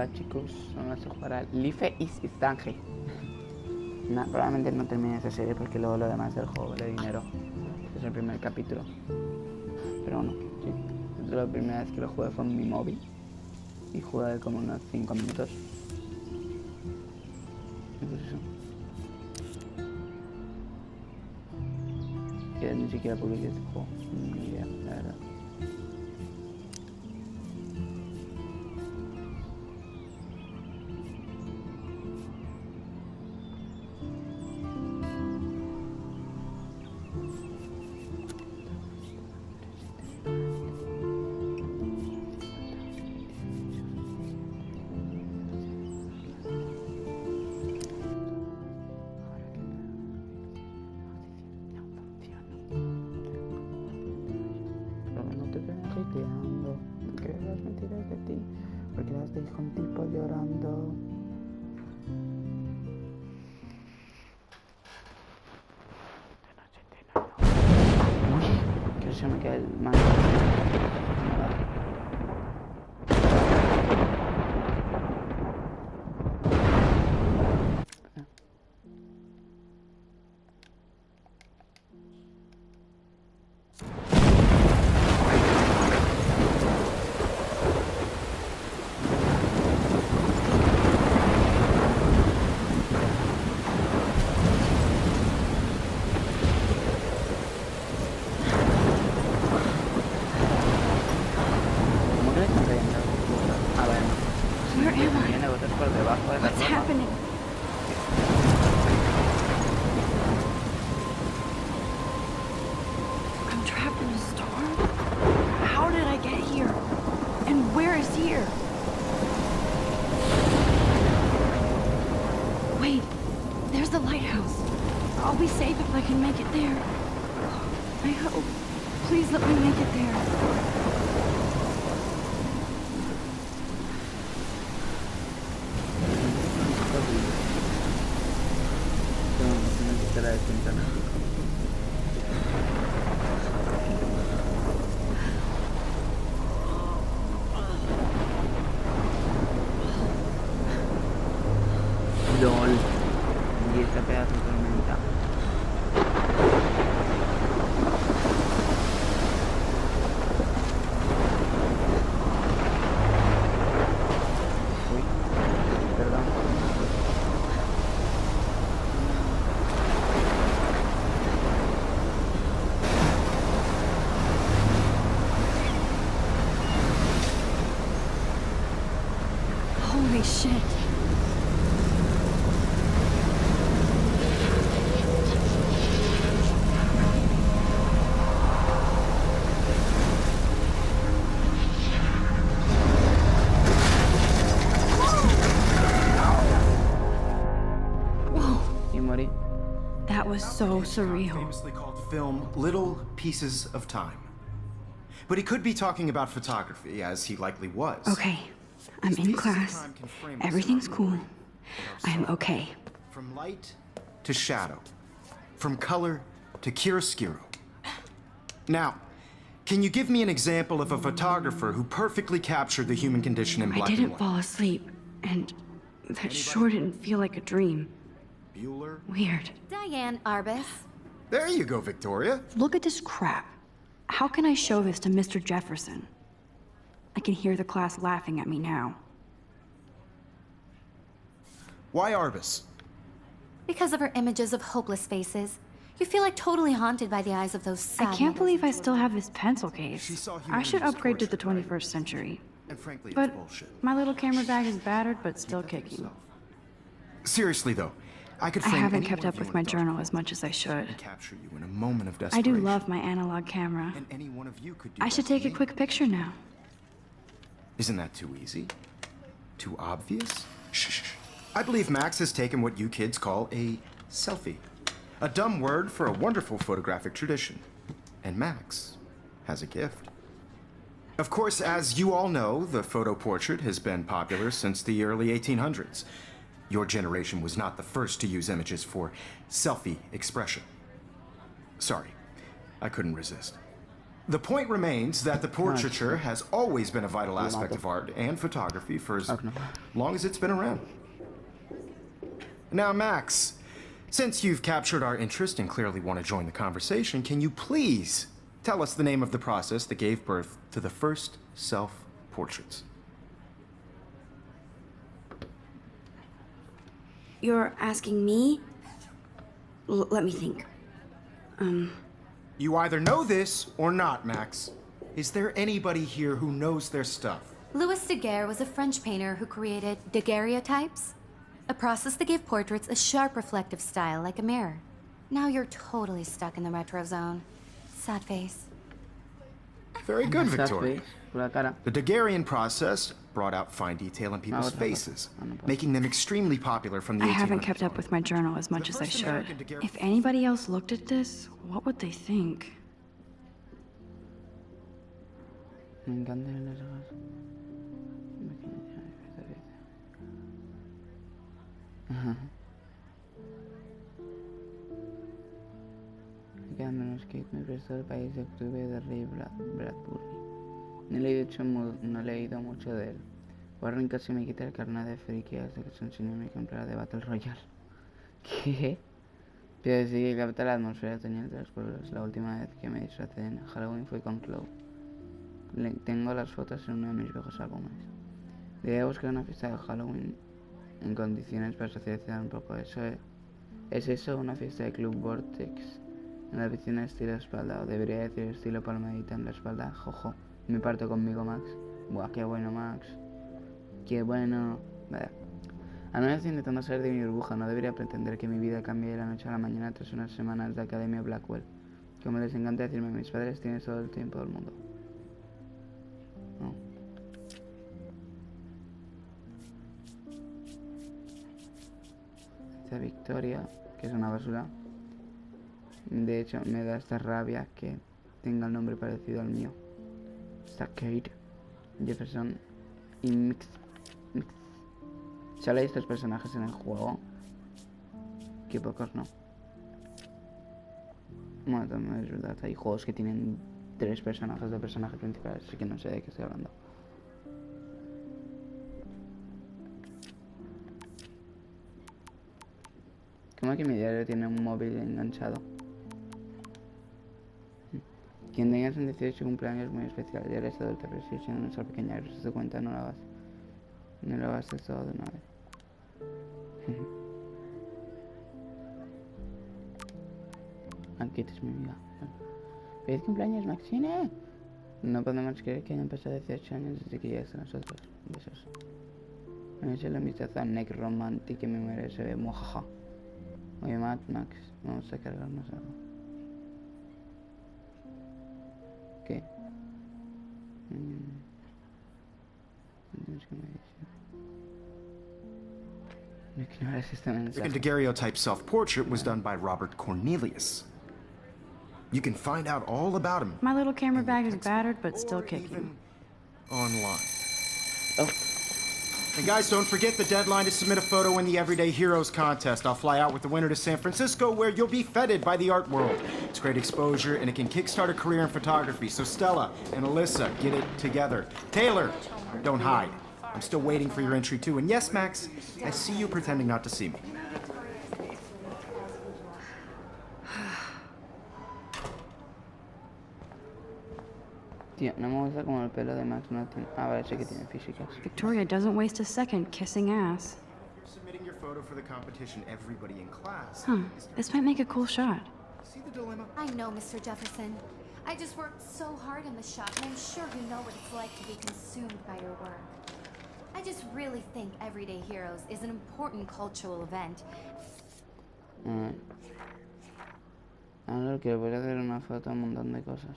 Hola chicos, vamos a jugar a Life is Strange. Probablemente no termine esa serie porque luego lo demás del juego vale dinero. Este es el primer capítulo. Pero bueno, sí. La primera vez que lo jugué fue en mi móvil. Y jugué como unos 5 minutos. Y pues eso. Que ni siquiera publiqué este juego. Ni idea, la verdad. Porque las mentiras de ti, porque las dijo un tipo llorando. Uy, que se me queda el mando. What's happening? I'm trapped in a storm? How did I get here? And where is here? Wait, there's the lighthouse. I'll be safe if I can make it there. I hope. Please let me make it there. LOL. Y esta pedazo de tormenta. Uy, perdón. Holy shit. That was so surreal. Famously called film Little Pieces of Time. But he could be talking about photography, as he likely was. Okay, I'm in class. Everything's cool. I'm okay. From light to shadow. From color to chiaroscuro. Now, can you give me an example of a photographer who perfectly captured the human condition in black and white? I didn't fall asleep, and that sure didn't feel like a dream. Bueller? Weird. Diane Arbus. There you go, Victoria. Look at this crap. How can I show this to Mr. Jefferson? I can hear the class laughing at me now. Why Arbus? Because of her images of hopeless faces. You feel like totally haunted by the eyes of those sad I can't mothers. believe I still have this pencil case. She saw I should humanity's upgrade to the torture, right? 21st century. And frankly, But it's bullshit. my little camera bag is battered, but still kicking. Seriously, though, I could I frame haven't any kept one up of you with in my a dark journal room as much as I should. and capture you in a moment of I desperation. do love my analog camera. And any one of you could do I that should to take a me. quick picture now. Isn't that too easy? Too obvious? Shh. I believe Max has taken what you kids call a selfie. A dumb word for a wonderful photographic tradition. And Max has a gift. Of course, as you all know, the photo portrait has been popular since the early 1800s. Your generation was not the first to use images for selfie expression. Sorry, I couldn't resist. The point remains that the portraiture has always been a vital aspect mato. of art and photography for as Ah, no. long as it's been around. Now, Max, since you've captured our interest and clearly want to join the conversation, can you please tell us the name of the process that gave birth to the first self-portraits? You're asking me? Let me think. You either know this or not, Max. Is there anybody here who knows their stuff? Louis Daguerre was a French painter who created daguerreotypes, a process that gave portraits a sharp reflective style like a mirror. Now you're totally stuck in the retro zone. Sad face. Very good, Sad Victoria. face, con la cara. The Daguerrean process brought out fine detail in people's otra cosa. faces, No puedo. making them extremely popular from the I 1800s. haven't kept up with my journal as much as I first should. American daguerre- If anybody else looked at this, what would they think? Me encantan las hojas. Ajá. Me quedan menos que me prestó el país de octubre de Ray Bradbury. No he leído mucho de él. Warren casi me quita el carnet de friki hasta que se enseñó mi comprar de Battle Royale. ¿Qué? Pero sí que capta la atmósfera otoñal de los pueblos. La última vez que me disfracé en Halloween fue con Chloe. Tengo las fotos en uno de mis viejos álbumes. Debería buscar una fiesta de Halloween en condiciones para socializar un poco. ¿Es eso una fiesta de Club Vortex? En la piscina estilo espalda, o debería decir estilo palmadita en la espalda. Jojo, me parto conmigo, Max. Buah, qué bueno, Max. Qué bueno. Vaya. Al menos intentando salir de mi burbuja, no debería pretender que mi vida cambie de la noche a la mañana tras unas semanas de Academia Blackwell. Como les encanta decirme, mis padres tienen todo el tiempo del mundo. No. Esta Victoria, que es una basura. De hecho, me da esta rabia que tenga el nombre parecido al mío. Está Kate, Jefferson y Mix. Solo hay estos personajes en el juego. Que pocos no. Bueno, también es verdad, hay juegos que tienen 3 personajes de personajes principales, así que no sé de qué estoy hablando. ¿Cómo que mi diario tiene un móvil enganchado? Quien tenga un 18 cumpleaños muy especial, ya eres adulta, pero si siendo nuestra pequeña, si te cuenta, no lo hagas. No lo hagas todo de una vez. Aquí es mi amiga. ¡Feliz cumpleaños, Maxine! No podemos creer que hayan pasado 18 años desde que llegaste a nosotros. Besos. Me he hecho la amistad a Nick Romantic que me merece. Mojaja. Oye, Max, vamos a cargarnos algo. ¿Qué? Tienes que me decir. Me ignoras este The mensaje. daguerreotype self-portrait was done by Robert Cornelius. You can find out all about him My little camera bag is battered, but still or kicking. even online. Oh, And guys, don't forget the deadline to submit a photo in the Everyday Heroes contest. I'll fly out with the winner to San Francisco, where you'll be feted by the art world. It's great exposure, and it can kickstart a career in photography. So Stella and Alyssa, get it together. Taylor, don't hide. I'm still waiting for your entry too. And yes, Max, I see you pretending not to see me. tío, no me gusta como el pelo de Max no tiene... Ah, vale, sé que tiene físicas. Victoria doesn't waste a second kissing ass. You're submitting your photo for the competition. Everybody in class. Huh, this might make a cool shot. See the dilemma? I know, Mr. Jefferson. I just worked so hard in the shop, and I'm sure you know what it's like to be consumed by your work. I just really think Everyday Heroes is an important cultural event. Ahora que voy a hacer una foto a un montón de cosas.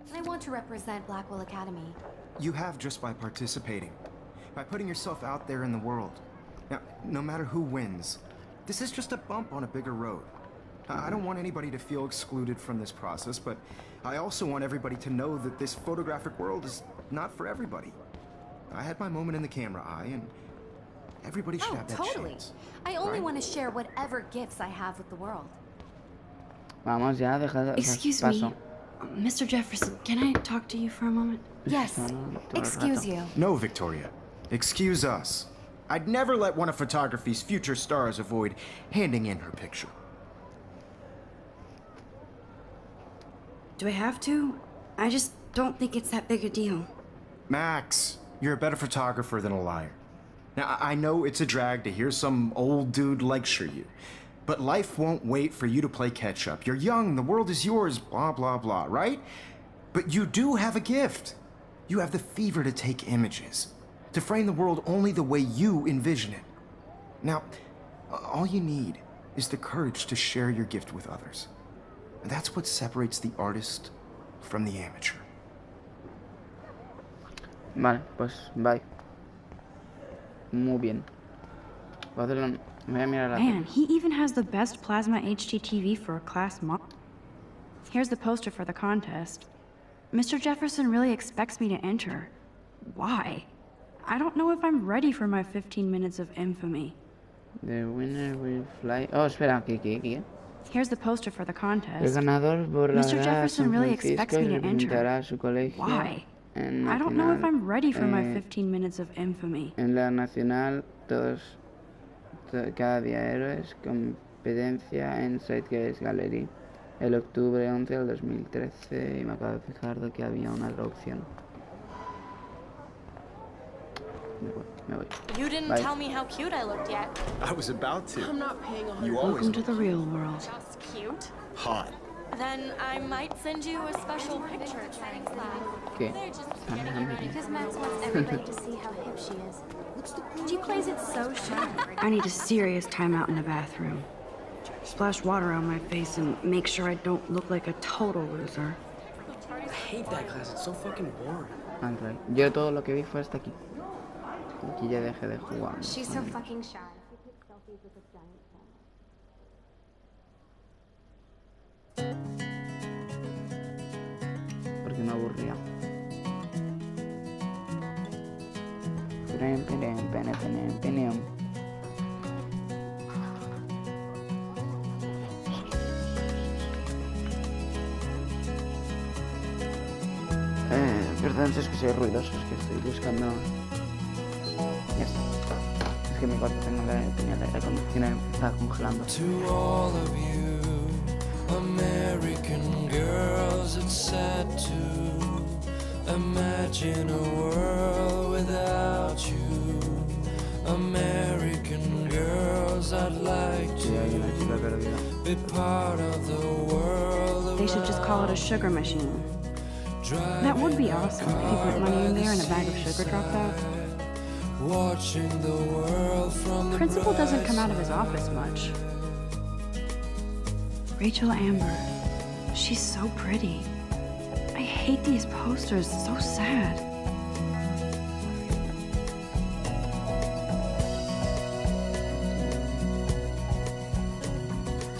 And I want to represent Blackwell Academy. You have just by participating, by putting yourself out there in the world. Now, no matter who wins, this is just a bump on a bigger road. I don't want anybody to feel excluded from this process, but I also want everybody to know that this photographic world is not for everybody. I had my moment in the camera eye, and everybody should Oh, have that totally. chance. I only right? want to share whatever gifts I have with the world. Vamos ya, deja de Excuse paso. me. Mr. Jefferson, can I talk to you for a moment? Yes. Todo el Excuse rato. you. No, Victoria. Excuse us. I'd never let one of photography's future stars avoid handing in her picture. Do I have to? I just don't think it's that big a deal. Max, you're a better photographer than a liar. Now, I know it's a drag to hear some old dude lecture you, but life won't wait for you to play catch up. You're young, the world is yours, blah, blah, blah, right? But you do have a gift. You have the fever to take images, to frame the world only the way you envision it. Now, all you need is the courage to share your gift with others. And that's what separates the artist from the amateur. Vale, pues bye. Muy bien. Voy a hacerlo- me voy a mirar la Man, he even has the best plasma HDTV for a class model. Here's the poster for the contest. Mr. Jefferson really expects me to enter. Why? I don't know if I'm ready for my 15 minutes of infamy. The winner will fly. Oh, espera, ¿qué? Here's the poster for the El contest. ganador volará Mr. a Jefferson San really Francisco expects y me to representará enter. a su colegio Why? en I don't know if nacional, I'm ready for my eh, 15 minutes of infamy. En la nacional, cada día héroes, competencia en Zeitgeist Gallery, el octubre 11 del 2013, y me acabo de fijar de que había una traducción. Me voy. You didn't Bye. tell me how cute I looked yet. I was about to. I'm not paying 100. You always Welcome to the real world. Just cute. hot. Then I might send you a special picture. Thanks, Lad. ¿Qué? They're just getting you ready. Because Max wants everybody to see how hip she is. She plays it so shy. I need a serious timeout in the bathroom. Splash water on my face and make sure I don't look like a total loser. I hate that class. It's so fucking boring. Alright. Yo todo lo que vi fue hasta aquí. Aquí ya dejé de jugar. She's so fucking shy. Porque me aburría. Penem. Perdón si es que soy ruidoso, es que estoy buscando... Ya está. Es que en mi cuarto tenía el aire acondicionado y estaba congelando. To all of you American girls, it's sad to imagine a world without you. American girls, I'd like Sí, hay una chica perdida. to be part of the world. They should just call it a sugar machine. That would be awesome if you put money in there and a bag of sugar dropped out. Watching the world from the Principal doesn't come out of his office much. Rachel Amber. She's so pretty. I hate these posters. So sad.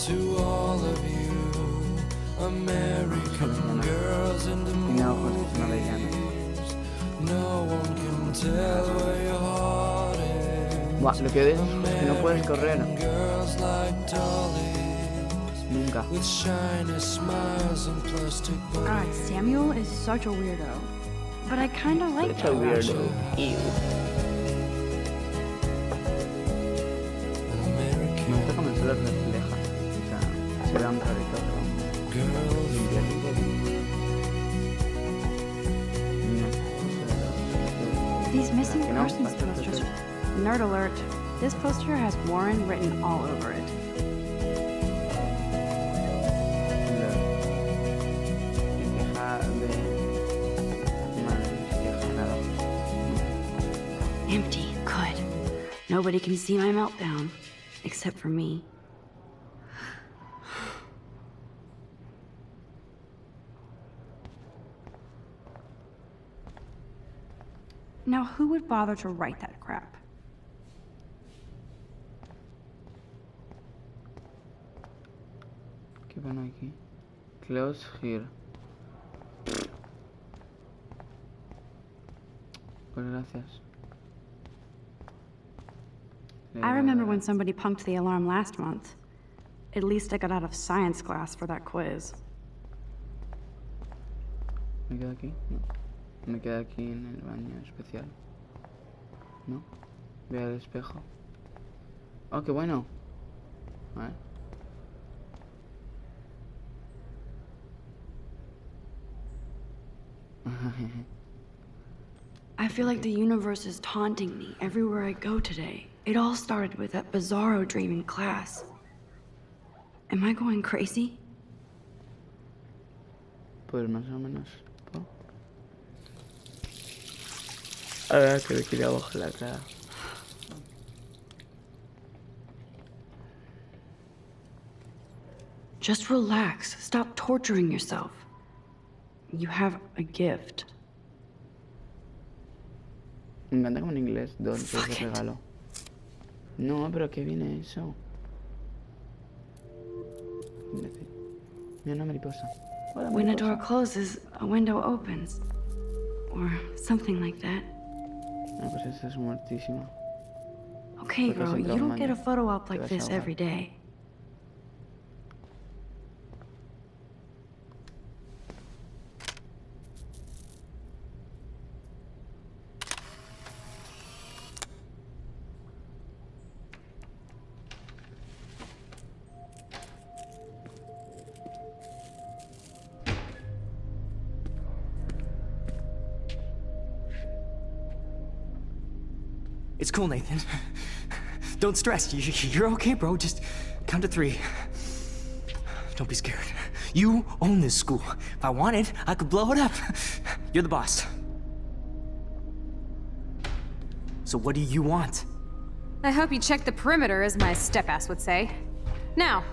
To all of you American girls in the Tiene ojos que se no veían. no one can tell where your heart is. Buah, lo que odio es que no puedes correr. Girls like dollies Nunca. with shiny smiles and plastic God, Samuel is such a weirdo. But I kinda like It's that a about weirdo. you. Ew. Me American gusta cómo se los refleja. O sea, se ve un rarito, pero... girls. limpia. These missing Que no, persons bastante posters. feo. Nerd alert. This poster has Warren written all over it. Empty. Good. Nobody can see my meltdown. Except for me. Now, who would bother to write that crap? ¿Qué pone aquí? Close here. Pues gracias. I remember when somebody punked the alarm last month. At least I got out of science class for that quiz. ¿Me quedo aquí? No. ¿Me quedo aquí en el baño especial? ¿No? Voy al espejo. Oh, qué bueno. A ver. I feel like the universe is taunting me everywhere I go today. It all started with that bizarro dream in class. Am I going crazy? Pues más o menos. ¿No? Ahora que me quiero bajar la cara. Just relax. Stop torturing yourself. You have a gift. Me encanta como en inglés, dulce de regalo. No, pero ¿qué viene eso? Imbécil. Mira una mariposa. Hola, When a mariposa. door closes, a window opens. Or something like that. Ah, pues esta es muertísima. Okay, Porque bro, es un you don't trauma, get a ¿no? photo op Te like vas a this ahogar. every day. It's cool, Nathan. Don't stress. You're okay, bro. Just count to 3. Don't be scared. You own this school. If I wanted, I could blow it up. You're the boss. So what do you want? I hope you checked the perimeter, as my step-ass would say. Now,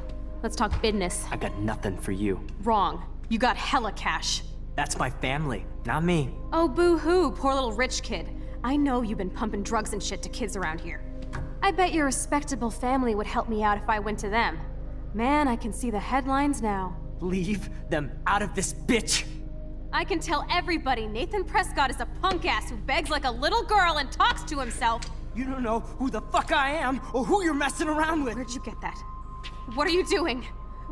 let's talk business. I got nothing for you. Wrong. You got hella cash. That's my family, not me. Oh, boo-hoo, poor little rich kid. I know you've been pumping drugs and shit to kids around here. I bet your respectable family would help me out if I went to them. Man, I can see the headlines now. Leave them out of this bitch! I can tell everybody Nathan Prescott is a punk ass who begs like a little girl and talks to himself. You don't know who the fuck I am or who you're messing around with. Where'd you get that? What are you doing?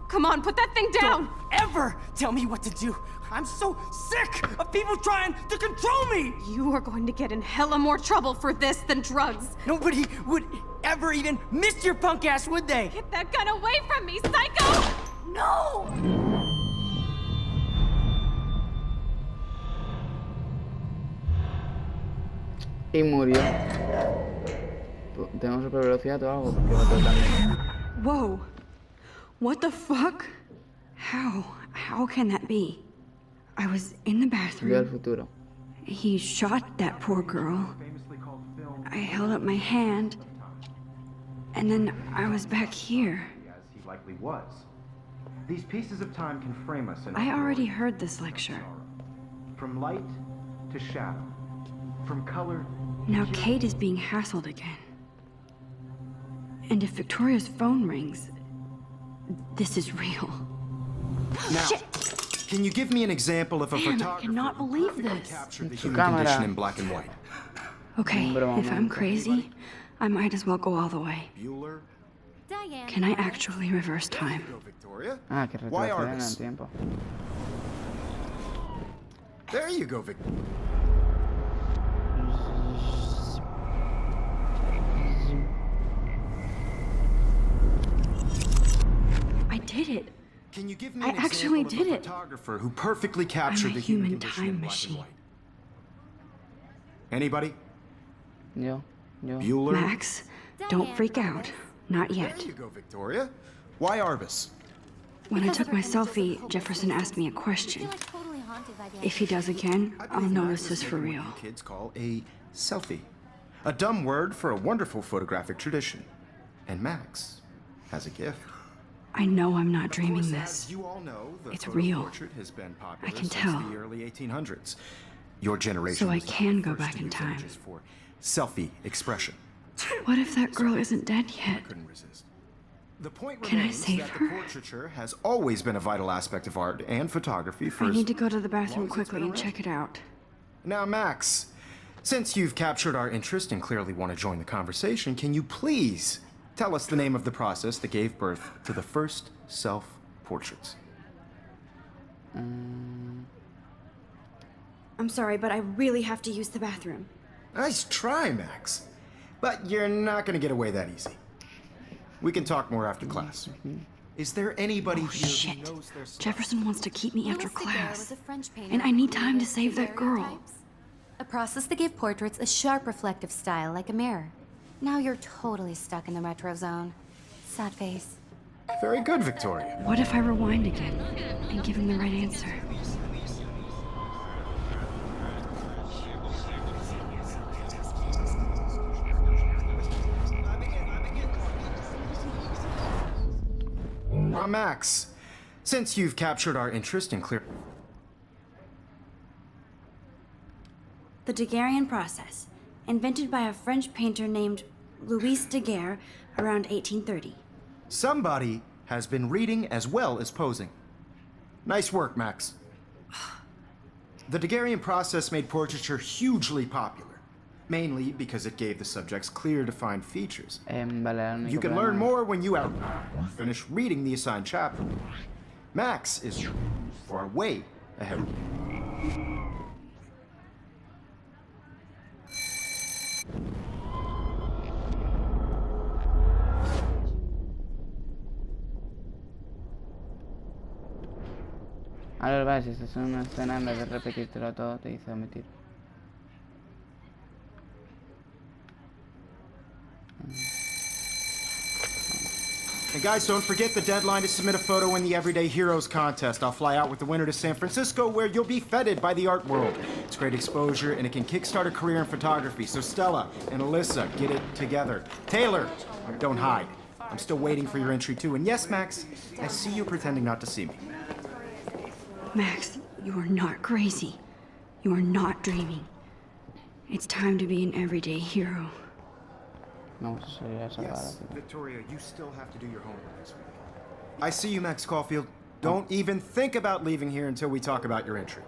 Come on, put that thing down! Don't ever tell me what to do. I'm so sick of people trying to control me! You are going to get in hella more trouble for this than drugs. Nobody would ever even miss your punk ass, would they? Get that gun away from me, psycho! No! Y murió. Tengo super velocidad o algo porque va todo tan lento. Whoa. What the fuck? How can that be? I was in the Veo el bathroom. futuro. He shot that poor girl. I held up my hand. And then I was back here. As he likely was. These pieces of time can frame us in I our already glory. heard this lecture. From light to shadow. From color Now Kate is being hassled again. And if Victoria's phone rings, this is real. Now, can you give me an example of a Man, I photographer cannot who believe perfectly this. captured the Su human cámara. condition in black and white? Okay, Hombre, if I'm momento. crazy, I might as well go all the way. Bueller? Diane. Can I actually reverse time? Go, Victoria. Ah, que Why retroceden en el Arbus? tiempo. There you go, Vic. I did it. Can you give me I an actually example of did a it. photographer who perfectly captured a the human human condition time in black and machine. white? Anybody? Yo. Bueller? Max, don't freak out. Not There yet. you go, Victoria. Why Arbus? When I took my selfie, Jefferson asked me a question. If he does again, I'll know this is for real. What you kids call a selfie. A dumb word for a wonderful photographic tradition. And Max has a gift. I know I'm not Of dreaming course, this. as you all know, the It's photo real. portrait has been popular I can since tell. the early 1800s. Your generation So I was the can go first back to in use time. images for selfie expression. What if that girl isn't dead I yet? couldn't resist. The point Can I remains save that her? the portraiture has always been a vital aspect of art and photography for I as need to go to the long bathroom as it's quickly been and around. check it out. Now, Max, since you've captured our interest and clearly want to join the conversation, can you please tell us the name of the process that gave birth to the first self-portraits. I'm sorry, but I really have to use the bathroom. Nice try, Max. But you're not gonna get away that easy. We can talk more after class. Is there anybody here Shit. who knows their stuff? Jefferson wants to keep me after Louis Daguerre class. was a French painter And I need who time to created save that girl. daguerreotypes, a process that gave portraits a sharp reflective style like a mirror. Now you're totally stuck in the retro zone. Sad face. Very good, Victoria. What if I rewind again and give him the right answer? Max, since you've captured our interest in clear... The Daguerrean process, invented by a French painter named Louis Daguerre around 1830. Somebody has been reading as well as posing. Nice work, Max. The Daguerrean process made portraiture hugely popular, mainly because it gave the subjects clear, defined features. Vale, el único You can problema- learn more when you finish reading the assigned chapter. Max is far way ahead. A ver, vale, si estás en una escena, en vez de repetírtelo todo, te dice omitir. And guys, don't forget the deadline to submit a photo in the Everyday Heroes contest. I'll fly out with the winner to San Francisco, where you'll be feted by the art world. It's great exposure, and it can kickstart a career in photography. So Stella and Alyssa, get it together. Taylor, don't hide. I'm still waiting for your entry too. And yes, Max, I see you pretending not to see me. Max, you are not crazy. You are not dreaming. It's time to be an everyday hero. Vamos a salir a salvar Yes, a Victoria, you still have to do your homework this week. I see you, Max Caulfield. Don't even think about leaving here until we talk about your entry.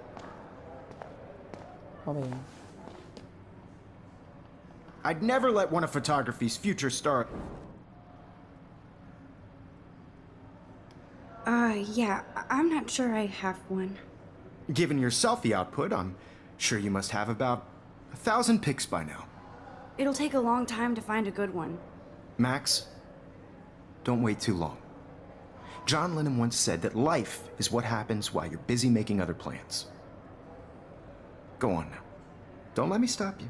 Joder. I'd never let one of photography's future stars. Yeah, I'm not sure I have one. Given your selfie output, I'm sure you must have about 1,000 pics by now. It'll take a long time to find a good one. Max, don't wait too long. John Lennon once said that life is what happens while you're busy making other plans. Go on now. Don't let me stop you.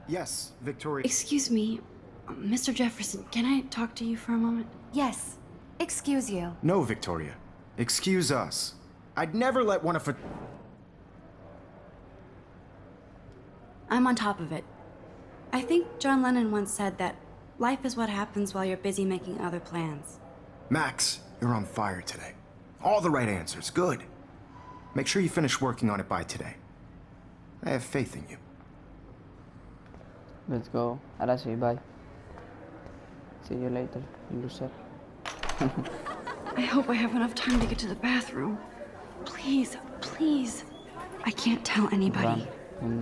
Yes, Victoria. Excuse me, Mr. Jefferson, can I talk to you for a moment? Yes. Excuse you. No, Victoria. Excuse us. I'd never let one of... I'm on top of it. I think John Lennon once said that life is what happens while you're busy making other plans. Max, you're on fire today. All the right answers. Good. Make sure you finish working on it by today. I have faith in you. Let's go. Ahora sí, bye. See you later, you loser. I hope I have enough time to get to the bathroom. Please, please. I can't tell anybody.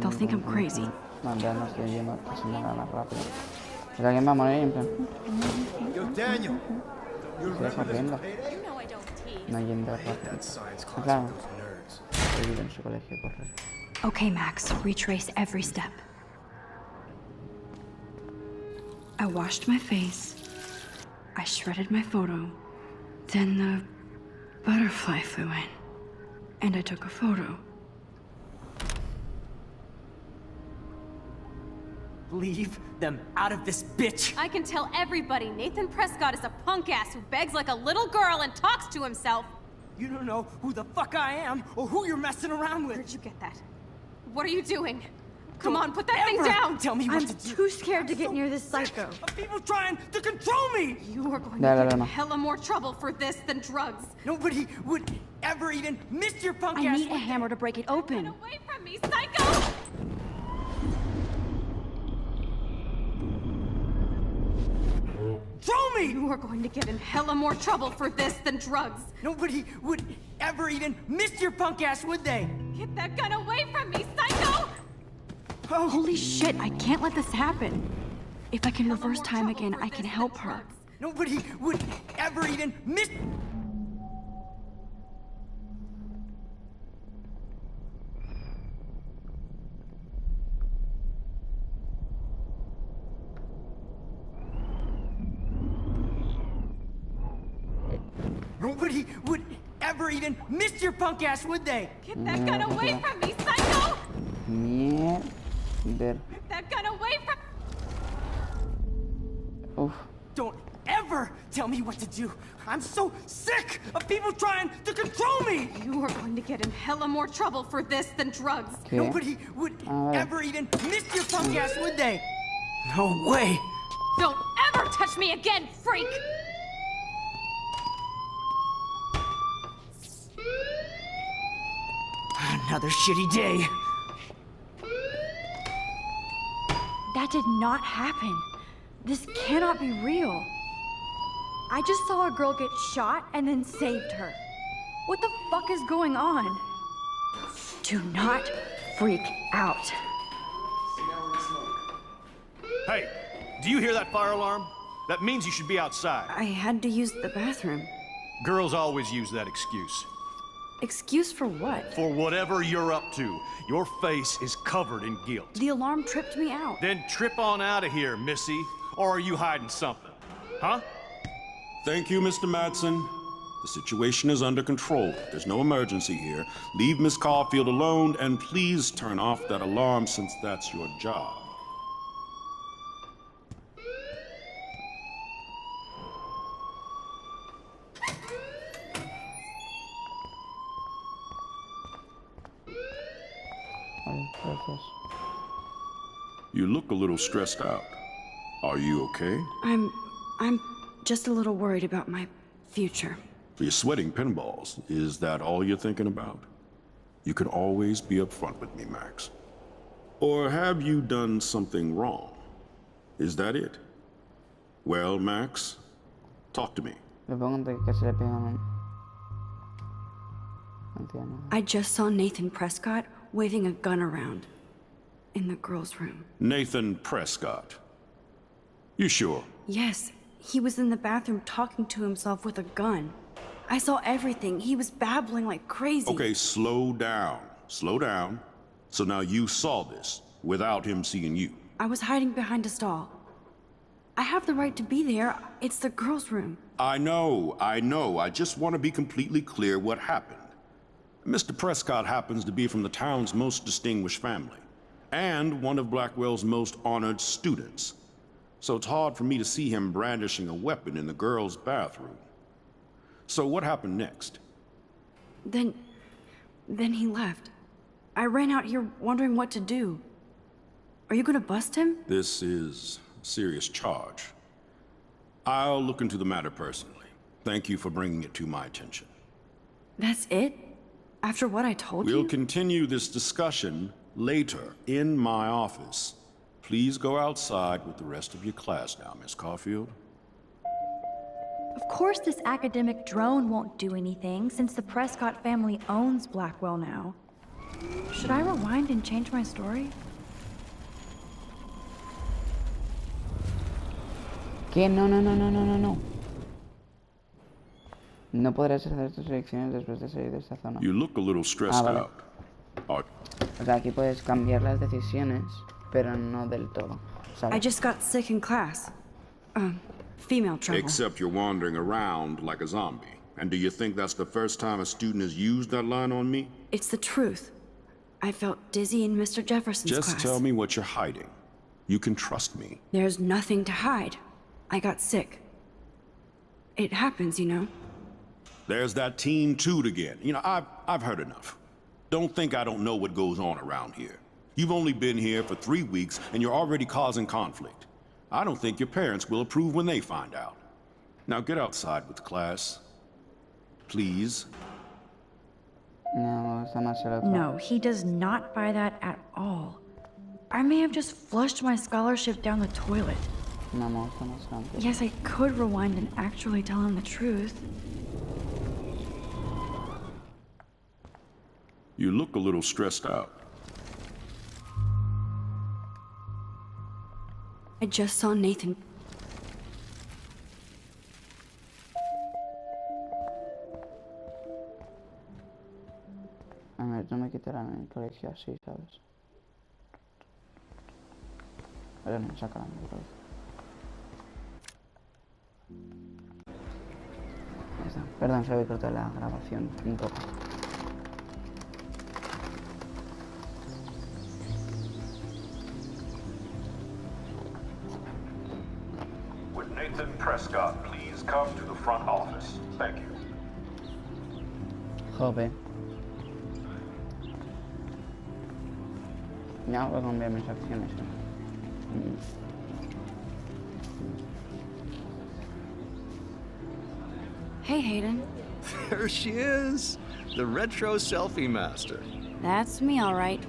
They'll think I'm crazy. No, ya no estoy yendo, que se me haga más rápido. Pero alguien va a morir en plan. Yo, Daniel. Estoy corriendo. You know I don't tease. No yendo rápido. Ah, claro. He ido en su colegio a correr. Okay, Max, retrace every step. I washed my face. I shredded my photo. Then the butterfly flew in. And I took a photo. Leave them out of this bitch! I can tell everybody Nathan Prescott is a punk ass who begs like a little girl and talks to himself. You don't know who the fuck I am or who you're messing around with. Where'd you get that? What are you doing? Come on, put that Ever thing down! Tell me what I'm to do. too scared to get near this psycho. Of people trying to control me! You are going Dale, to get dale, no. hella more trouble for this than drugs. Nobody would ever even miss your punk I ass. need a hammer to break it open. Get away from me, psycho! Throw me! You are going to get in hella more trouble for this than drugs. Nobody would ever even miss your punk ass, would they? Get that gun away from me, psycho! Oh, Holy shit, I can't let this happen. If I can reverse time again, I can help her. nobody would ever even miss. Nobody would ever even miss your punk ass, would they? Get that gun away from me, psycho! Mierda. Get that gun away from... Uf. Don't ever tell me what to do. I'm so sick of people trying to control me. You are going to get in hella more trouble for this than drugs. ¿Qué? Nobody would A ver. ever even miss your punk ass, would they? No way. Don't ever touch me again, freak! Another shitty day. That did not happen. This cannot be real. I just saw a girl get shot and then saved her. What the fuck is going on? Do not freak out. Hey, do you hear that fire alarm? That means you should be outside. I had to use the bathroom. Girls always use that excuse. Excuse for what? For whatever you're up to, your face is covered in guilt. The alarm tripped me out. Then trip on out of here, Missy. Or are you hiding something? Huh? Thank you, Mr. Madsen. The situation is under control. There's no emergency here. Leave Miss Caulfield alone, and please turn off that alarm since that's your job. Vale, gracias. You look a little stressed out. Are you okay? I'm just a little worried about my future. You're sweating pinballs. Is that all you're thinking about? You can always be upfront with me, Max. Or have you done something wrong? Is that it? Well, Max, talk to me. Le pongo que se le pega a un anciano. I just saw Nathan Prescott waving a gun around in the girls' room. Nathan Prescott. You sure? Yes, he was in the bathroom talking to himself with a gun. I saw everything. He was babbling like crazy. Okay, slow down. Slow down. So now you saw this without him seeing you. I was hiding behind a stall. I have the right to be there. It's the girls' room. I know. I just want to be completely clear what happened. Mr. Prescott happens to be from the town's most distinguished family, and one of Blackwell's most honored students. So it's hard for me to see him brandishing a weapon in the girls' bathroom. So what happened next? Then he left. I ran out here wondering what to do. Are you gonna bust him? This is a serious charge. I'll look into the matter personally. Thank you for bringing it to my attention. That's it? After what I told We'll you? continue this discussion later in my office. Please go outside with the rest of your class now, Miss Caulfield. Of course this academic drone won't do anything since the Prescott family owns Blackwell now. Should I rewind and change my story? ¿Qué? No. No podrás hacer tus elecciones después de salir de esta zona. You look a little stressed vale. out. Are- O sea, aquí puedes cambiar las decisiones, pero no del todo, ¿sabes? I just got sick in class. Female trouble. Except you're wandering around like a zombie. And do you think that's the first time a student has used that line on me? It's the truth. I felt dizzy in Mr. Jefferson's Just class. tell me what you're hiding. You can trust me. There's nothing to hide. I got sick. It happens, you know. There's that teen toot again. You know, I've heard enough. Don't think I don't know what goes on around here. You've only been here for 3 weeks, and you're already causing conflict. I don't think your parents will approve when they find out. Now get outside with class. Please. No, está más el otro. No, he does not buy that at all. I may have just flushed my scholarship down the toilet. Una mosca más grande. Yes, I could rewind and actually tell him the truth. You look a little stressed out. I just saw Nathan. A ver, no me quitarán en el colegio así, ¿sabes? Ahora no me sacarán del colegio. Ya está. Perdón, se había cortado la grabación un poco. Would Nathan Prescott please come to the front office? Thank you. Joder. Ya voy a cambiar mis acciones. Hey, Hayden. There she is, the retro selfie master. That's me, all right.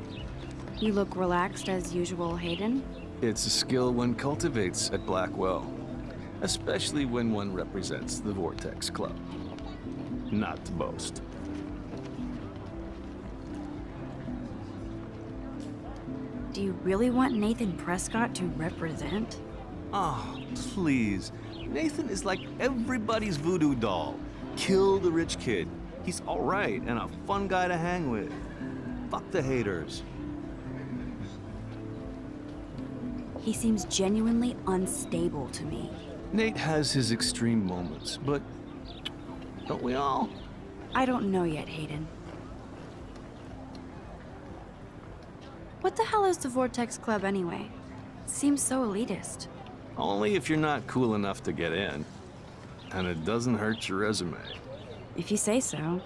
You look relaxed as usual, Hayden. It's a skill one cultivates at Blackwell, especially when one represents the Vortex Club. Not to boast. Do you really want Nathan Prescott to represent? Oh, please. Nathan is like everybody's voodoo doll. Kill the rich kid. He's all right and a fun guy to hang with. Fuck the haters. He seems genuinely unstable to me. Nate has his extreme moments, but don't we all? I don't know yet, Hayden. What the hell is the Vortex Club anyway? Seems so elitist. Only if you're not cool enough to get in. And it doesn't hurt your resume. If you say so.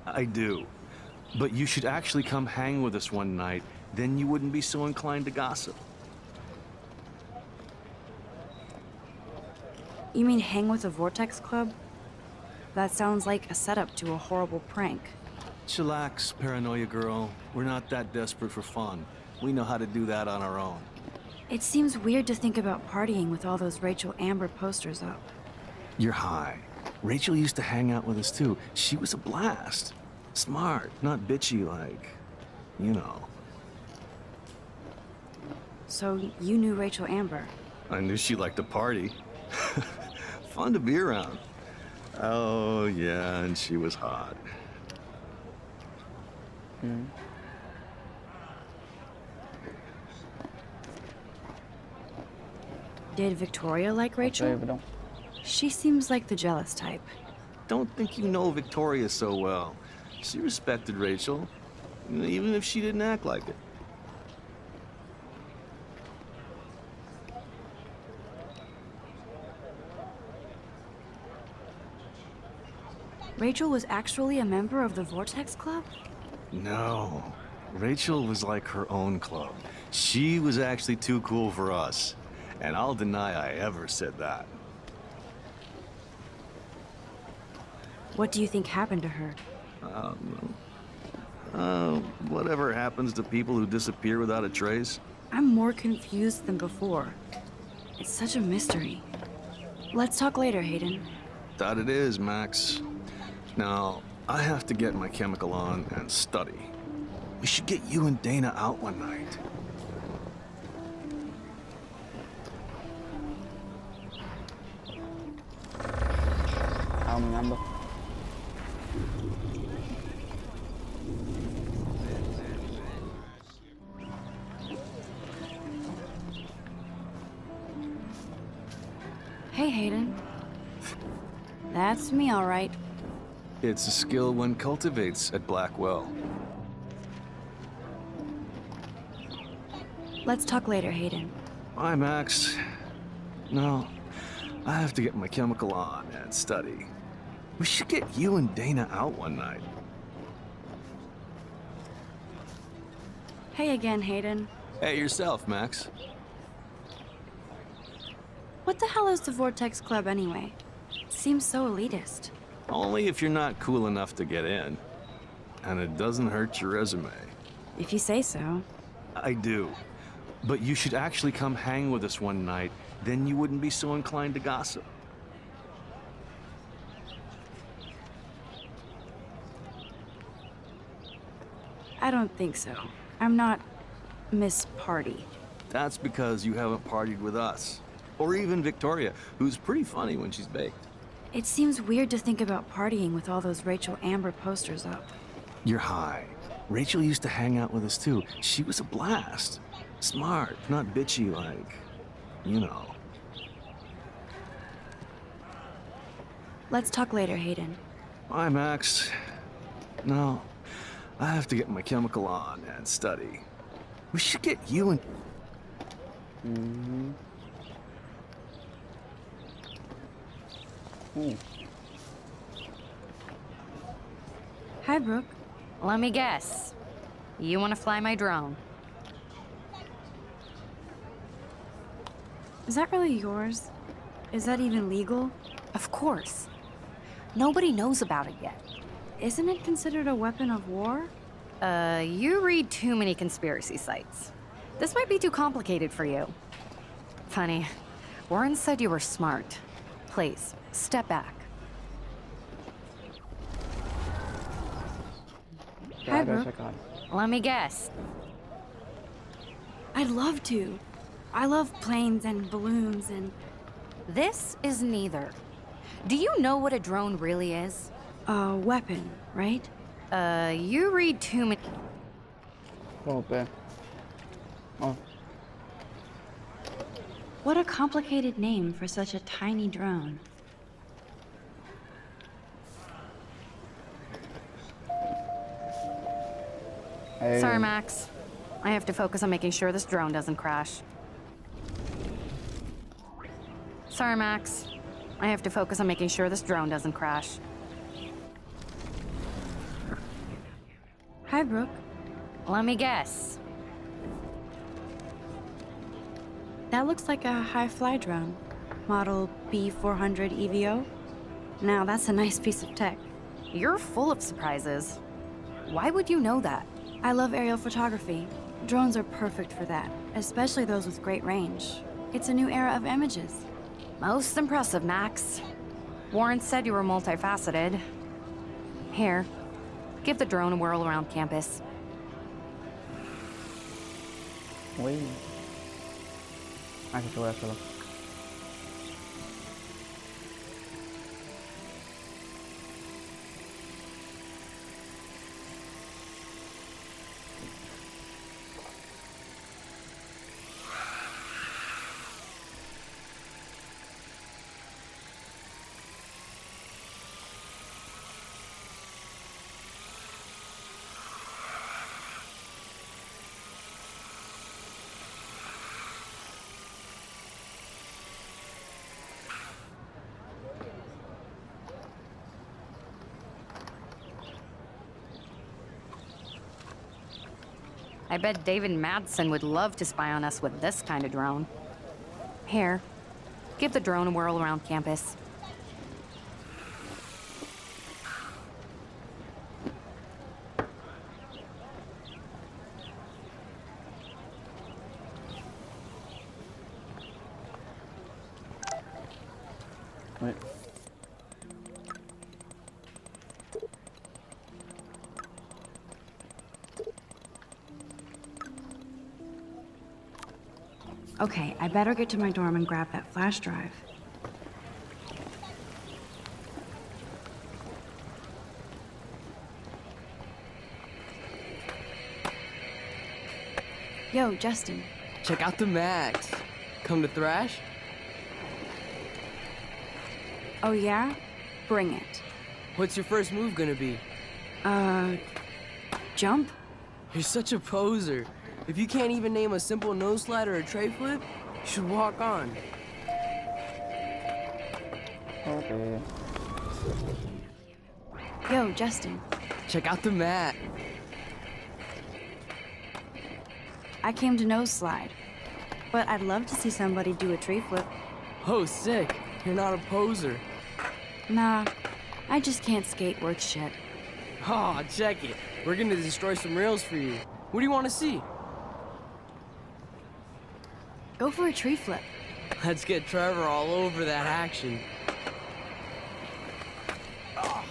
I do. But you should actually come hang with us one night, then you wouldn't be so inclined to gossip. You mean hang with the Vortex Club? That sounds like a setup to a horrible prank. Chillax, paranoia girl. We're not that desperate for fun. We know how to do that on our own. It seems weird to think about partying with all those Rachel Amber posters up. You're high. Rachel used to hang out with us too. She was a blast. Smart, not bitchy like, you know. So you knew Rachel Amber? I knew she liked to party. Fun to be around. Oh, yeah, and she was hot. Did Victoria like Rachel? She seems like the jealous type. Don't think you know Victoria so well. She respected Rachel, even if she didn't act like it. Rachel was actually a member of the Vortex Club? No. Rachel was like her own club. She was actually too cool for us. And I'll deny I ever said that. What do you think happened to her? Whatever happens to people who disappear without a trace? I'm more confused than before. It's such a mystery. Let's talk later, Hayden. That it is, Max. Now, I have to get my chemical on and study. We should get you and Dana out one night. Caminando. Hey, Hayden. That's me, all right. It's a skill one cultivates at Blackwell. Let's talk later, Hayden. Bye, Max. No, I have to get my chemical on and study. We should get you and Dana out one night. Hey again, Hayden. Hey, yourself, Max. What the hell is the Vortex Club anyway? Seems so elitist. Only if you're not cool enough to get in. And it doesn't hurt your resume. If you say so. I do. But you should actually come hang with us one night. Then you wouldn't be so inclined to gossip. I don't think so. I'm not Miss Party. That's because you haven't partied with us. Or even Victoria, who's pretty funny when she's baked. It seems weird to think about partying with all those Rachel Amber posters up. You're high. Rachel used to hang out with us too. She was a blast. Smart, not bitchy like, you know. Let's talk later, Hayden. Bye, Max. No, I have to get my chemical on and study. We should get you and... Ooh. Hi, Brooke. Let me guess. You want to fly my drone? Is that really yours? Is that even legal? Of course. Nobody knows about it yet. Isn't it considered a weapon of war? You read too many conspiracy sites. This might be too complicated for you. Funny. Warren said you were smart. Please, step back. Hi, Brooke. Let me guess. I'd love to. I love planes and balloons and... This is neither. Do you know what a drone really is? A weapon, right? You read too many... Okay. Oh. What a complicated name for such a tiny drone. Hey. Sorry, Max. I have to focus on making sure this drone doesn't crash. Sorry, Max. I have to focus on making sure this drone doesn't crash. Hi, Brooke. Let me guess. That looks like a high-fly drone. Model B400 EVO. Now, that's a nice piece of tech. You're full of surprises. Why would you know that? I love aerial photography. Drones are perfect for that, especially those with great range. It's a new era of images. Most impressive, Max. Warren said you were multifaceted. Here, give the drone a whirl around campus. Uy. Aquí te voy a hacerlo. I bet David Madsen would love to spy on us with this kind of drone. Here, give the drone a whirl around campus. Wait. Okay, I better get to my dorm and grab that flash drive. Yo, Justin. Check out the Max. Come to thrash? Oh yeah? Bring it. What's your first move gonna be? Jump? You're such a poser. If you can't even name a simple nose slide or a tray flip, you should walk on. Okay. Yo, Justin. Check out the mat. I came to nose slide, but I'd love to see somebody do a tree flip. Oh, sick. You're not a poser. Nah, I just can't skate worth shit. Aw, check it. We're gonna destroy some rails for you. What do you want to see? Go for a tree flip. Let's get Trevor all over that action. Oh.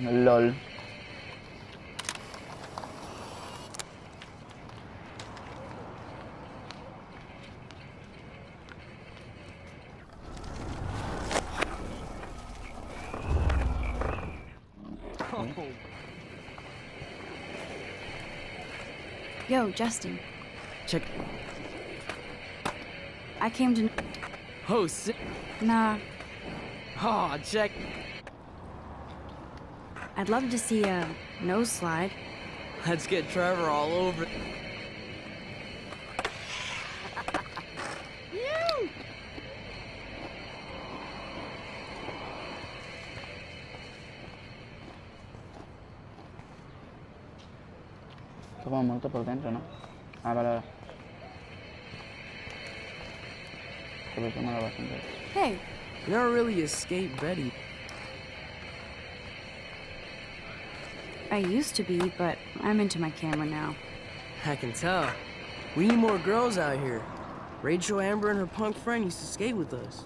LOL. Yo, Justin. Check. I came to... Oh, Nah, oh, check. I'd love to see a nose slide. Let's get Trevor all over. Está como muerto por dentro, ¿no? Ah, vale, vale. Pero eso me lo bastante. Hey, you never really escaped Betty. I used to be, but I'm into my camera now. I can tell. We need more girls out here. Rachel Amber and her punk friend used to skate with us.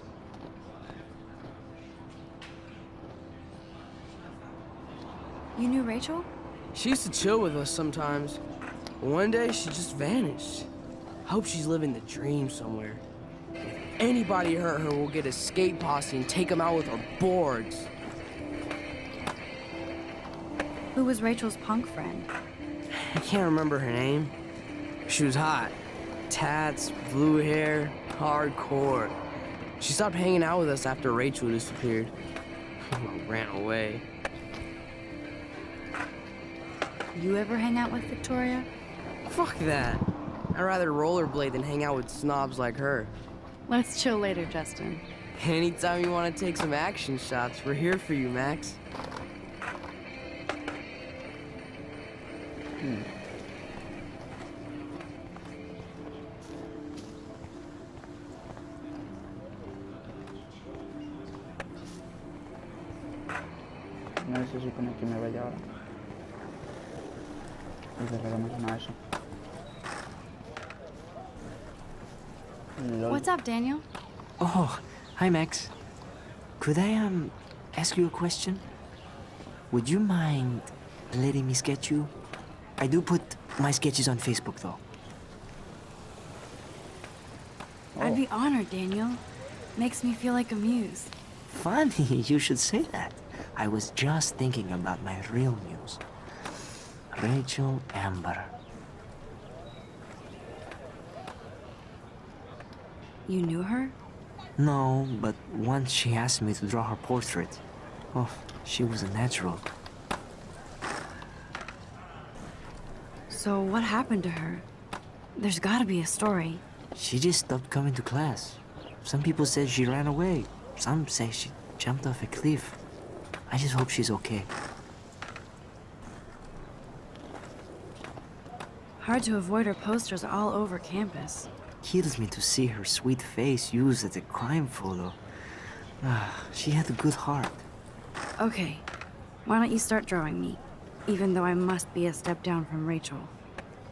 You knew Rachel? She used to chill with us sometimes. But one day, she just vanished. I hope she's living the dream somewhere. If anybody hurt her, we'll get a skate posse and take them out with our boards. Who was Rachel's punk friend? I can't remember her name. She was hot. Tats, blue hair, hardcore. She stopped hanging out with us after Rachel disappeared. Ran away. You ever hang out with Victoria? Fuck that. I'd rather rollerblade than hang out with snobs like her. Let's chill later, Justin. Anytime you want to take some action shots, we're here for you, Max. No sé si se supone que me vaya ahora. Y cerraremos una eso. Lol. What's up, Daniel? Oh, hi, Max. Could I, ask you a question? Would you mind letting me sketch you? I do put my sketches on Facebook, though. I'd be honored, Daniel. Makes me feel like a muse. Funny, you should say that. I was just thinking about my real muse. Rachel Amber. You knew her? No, but once she asked me to draw her portrait. Oh, she was a natural. So what happened to her? There's gotta be a story. She just stopped coming to class. Some people said she ran away. Some say she jumped off a cliff. I just hope she's okay. Hard to avoid her posters all over campus. Kills me to see her sweet face used as a crime photo. She had a good heart. Okay, why don't you start drawing me? Even though I must be a step down from Rachel.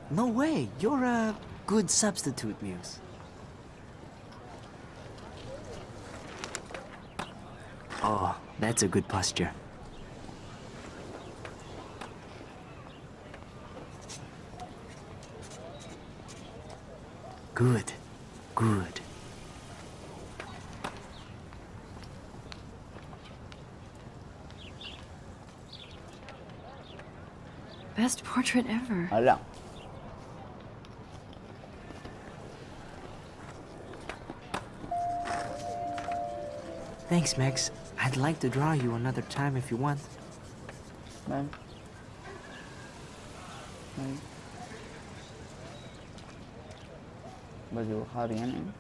No way, you're a good substitute, Muse. Oh, that's a good posture. Good, good. Best portrait ever. Hola. Thanks, Max. I'd like to draw you another time if you want. Vale. Vale. Vas dibujar bien,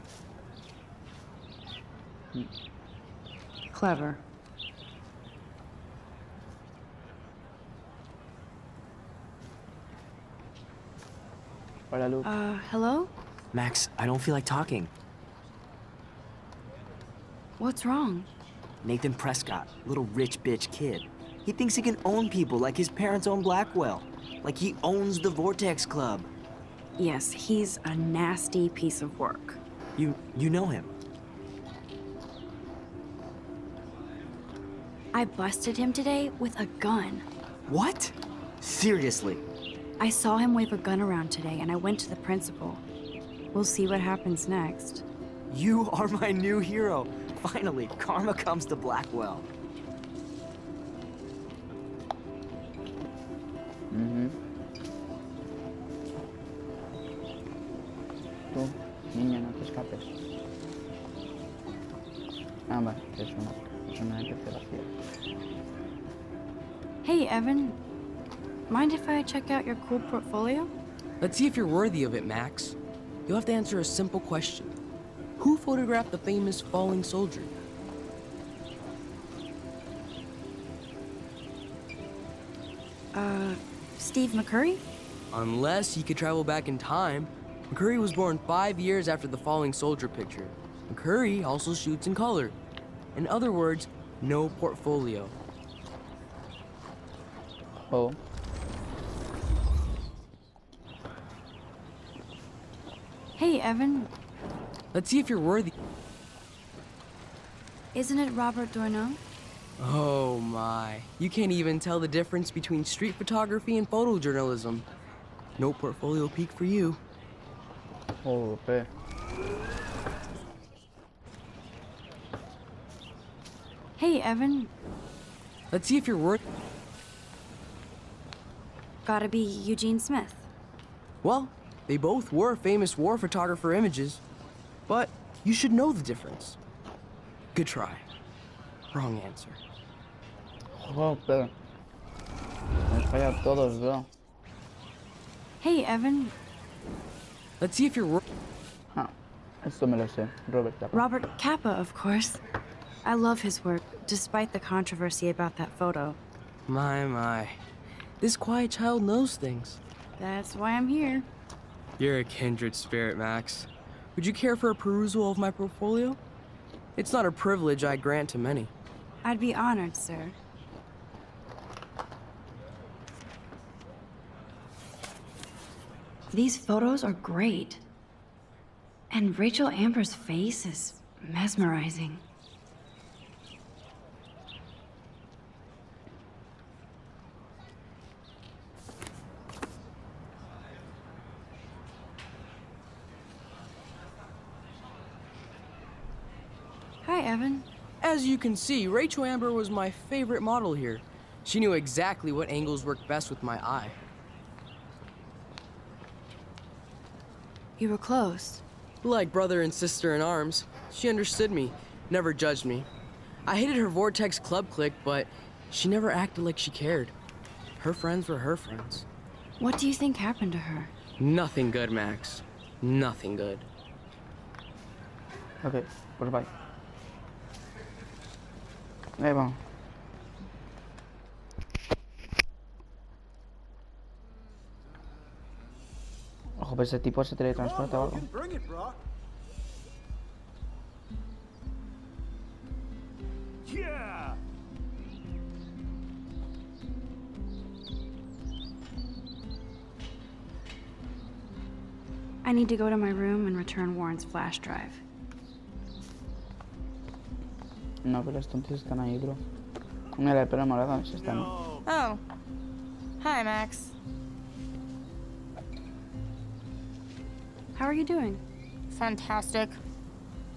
¿eh? Clever. Hola, Luke. Hello? Max, I don't feel like talking. What's wrong? Nathan Prescott, little rich bitch kid. He thinks he can own people like his parents own Blackwell. Like he owns the Vortex Club. Yes, he's a nasty piece of work. You know him. I busted him today with a gun. What? Seriously? I saw him wave a gun around today, and I went to the principal. We'll see what happens next. You are my new hero. Finally, karma comes to Blackwell. Tú, niña, no te escapes. Ah, vale, es una de tercera fila. Hey, Evan. Mind if I check out your cool portfolio? Let's see if you're worthy of it, Max. You'll have to answer a simple question. Who photographed the famous falling soldier? Steve McCurry? Unless he could travel back in time. McCurry was born 5 years after the falling soldier picture. McCurry also shoots in color. In other words, no portfolio. Oh. Hey, Evan. Let's see if you're worthy. Isn't it Robert Doisneau? Oh my. You can't even tell the difference between street photography and photojournalism. No portfolio peak for you. Oh, pe. Hey, Evan. Let's see if you're worth. Gotta be Eugene Smith. Well, they both were famous war photographer images, but you should know the difference. Good try. Wrong answer. Oh, pe. Me falla todos, bro. Hey, Evan. Let's see if you're worth. Ah, esto me lo sé. Robert Capa. Robert Capa, of course. I love his work, despite the controversy about that photo. My. This quiet child knows things. That's why I'm here. You're a kindred spirit, Max. Would you care for a perusal of my portfolio? It's not a privilege I grant to many. I'd be honored, sir. These photos are great. And Rachel Amber's face is mesmerizing. Hi, Evan. As you can see, Rachel Amber was my favorite model here. She knew exactly what angles worked best with my eye. You were close. Like brother and sister in arms. She understood me, never judged me. I hated her Vortex Club clique, but she never acted like she cared. Her friends were her friends. What do you think happened to her? Nothing good, Max. Nothing good. Ok, pues bye. Ahí vamos. Ojo, pues ese tipo se teletransporta o algo. Yeah. I need to go to my room and return Warren's flash drive. No, pero los tontos están ahí, bro. Mira, el pelo morado, se están. Oh. Hi, Max. How are you doing? Fantastic.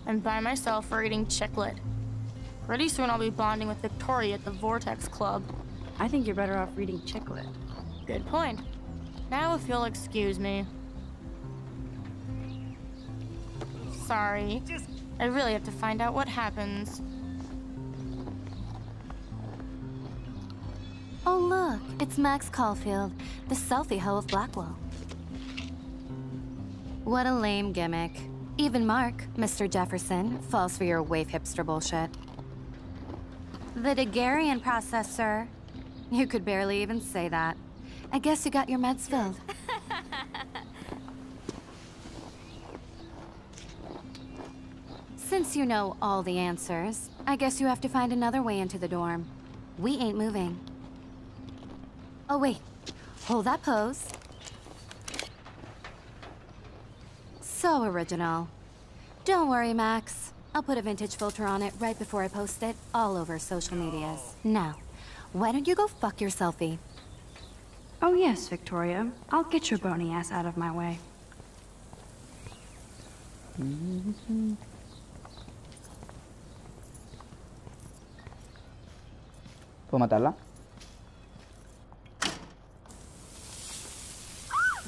I'm by myself reading Chicklet. Pretty soon I'll be bonding with Victoria at the Vortex Club. I think you're better off reading Chicklet. Good point. Now if you'll excuse me. Sorry. I really have to find out what happens. Oh, look, it's Max Caulfield, the selfie hoe of Blackwell. What a lame gimmick. Even Mark, Mr. Jefferson, falls for your wave hipster bullshit. The Daguerrean process, sir. You could barely even say that. I guess you got your meds filled. Since you know all the answers, I guess you have to find another way into the dorm. We ain't moving. Oh, wait. Hold that pose. So original. Don't worry, Max. I'll put a vintage filter on it right before I post it all over social medias. Now, why don't you go fuck your selfie? Oh yes, Victoria. I'll get your bony ass out of my way. ¿Puedo matarla?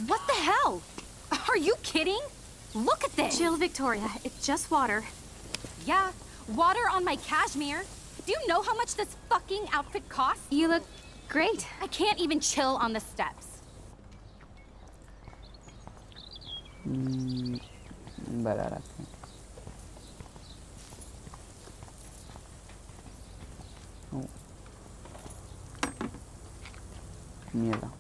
What the hell? Are you kidding? Look at this! Chill, Victoria. It's just water. Yeah, water on my cashmere. Do you know how much this fucking outfit costs? You look great. I can't even chill on the steps. Vale, ahora sí. Oh. Mierda.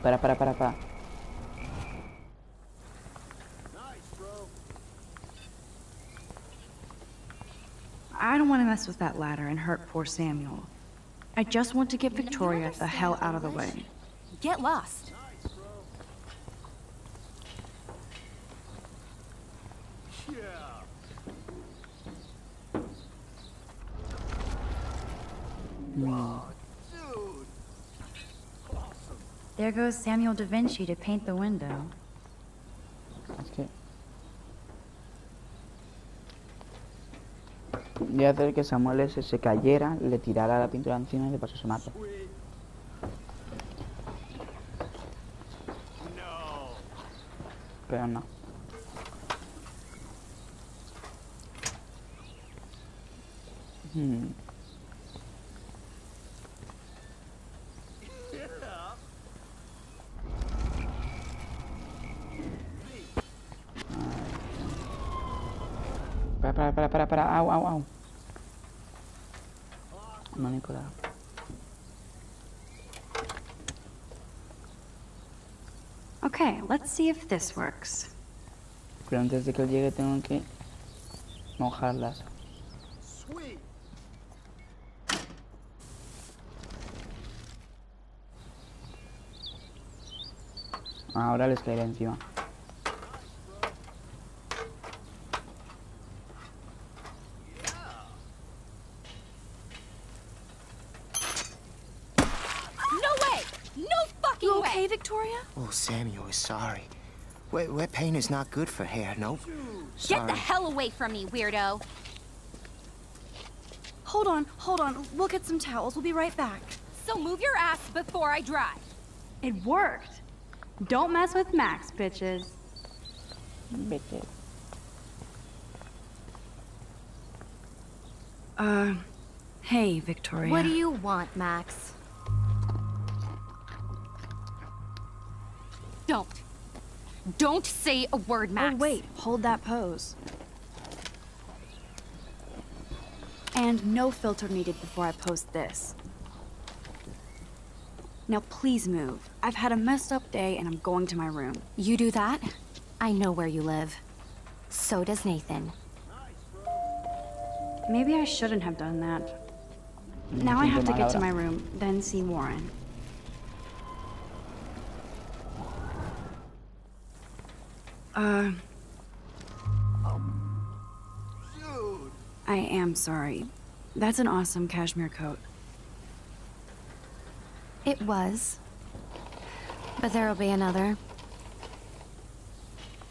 Para. I don't want to mess with that ladder and hurt poor Samuel. I just want to get Victoria the hell out of the way. Get lost. There goes Samuel da Vinci to paint the window. Es que... Voy a hacer que Samuel ese se cayera, le tirara la pintura encima y de paso se mata. Pero no. Para. Au. No, Nicolás. Okay, let's see if this works. Pero antes de que él llegue tengo que mojarlas. Ahora les caeré encima. You okay, Victoria? Oh, Samuel is sorry. Wet paint is not good for hair, nope. Get the hell away from me, weirdo. Hold on. We'll get some towels. We'll be right back. So move your ass before I drive. It worked. Don't mess with Max, bitches. Hey, Victoria. What do you want, Max? Don't say a word, Max. Oh, wait. Hold that pose. And no filter needed before I post this. Now please move. I've had a messed up day and I'm going to my room. You do that? I know where you live. So does Nathan. Maybe I shouldn't have done that. Now I have to get to my room, then see Warren. I am sorry. That's an awesome cashmere coat. It was. But there'll be another.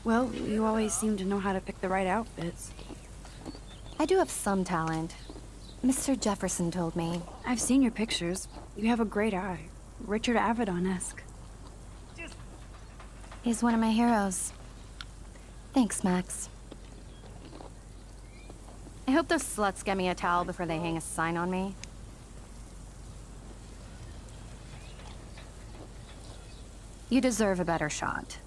Well, you always seem to know how to pick the right outfits. I do have some talent. Mr. Jefferson told me. I've seen your pictures. You have a great eye. Richard Avedon-esque. He's one of my heroes. Thanks, Max. I hope those sluts get me a towel before they hang a sign on me. You deserve a better shot.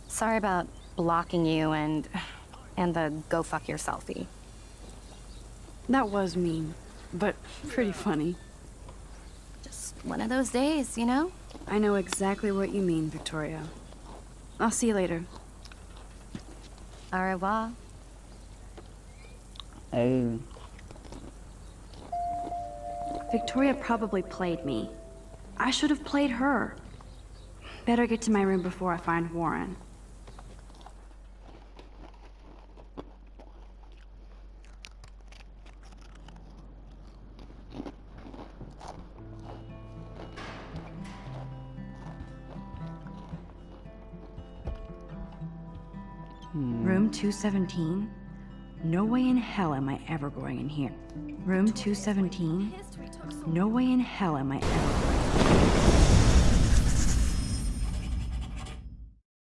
Sorry about blocking you and the go fuck your selfie. That was mean, but pretty funny. Just one of those days, you know? I know exactly what you mean, Victoria. I'll see you later. Au revoir. Hey. Victoria probably played me. I should have played her. Better get to my room before I find Warren. Room 217? No way in hell am I ever going in here. Room 217? No way in hell am I ever going in here.